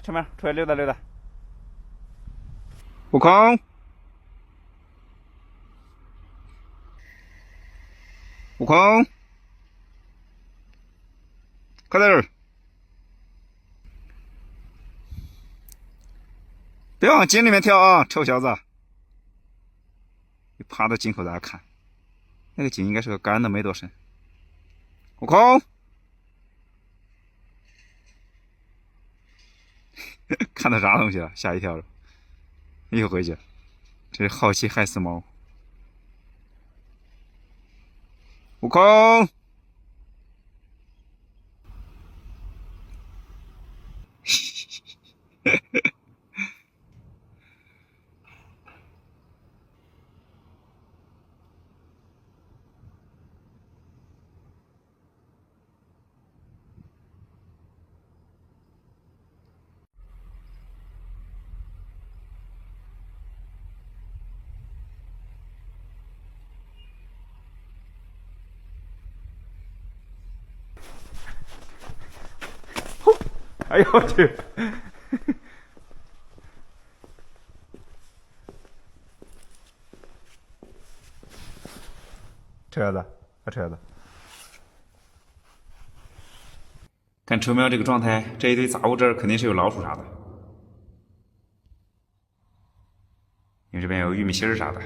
出门出来溜达溜达。悟空，悟空，快点儿！别往井里面跳啊，臭小子！你爬到井口在看，那个井应该是个干的，没多深。悟空，看到啥东西了？吓一跳了，又回去了。这是好奇害死猫。悟空，哎呦我去！车子，车子。看臭喵这个状态，这一堆杂物这儿肯定是有老鼠啥的，因为这边有玉米芯儿啥的。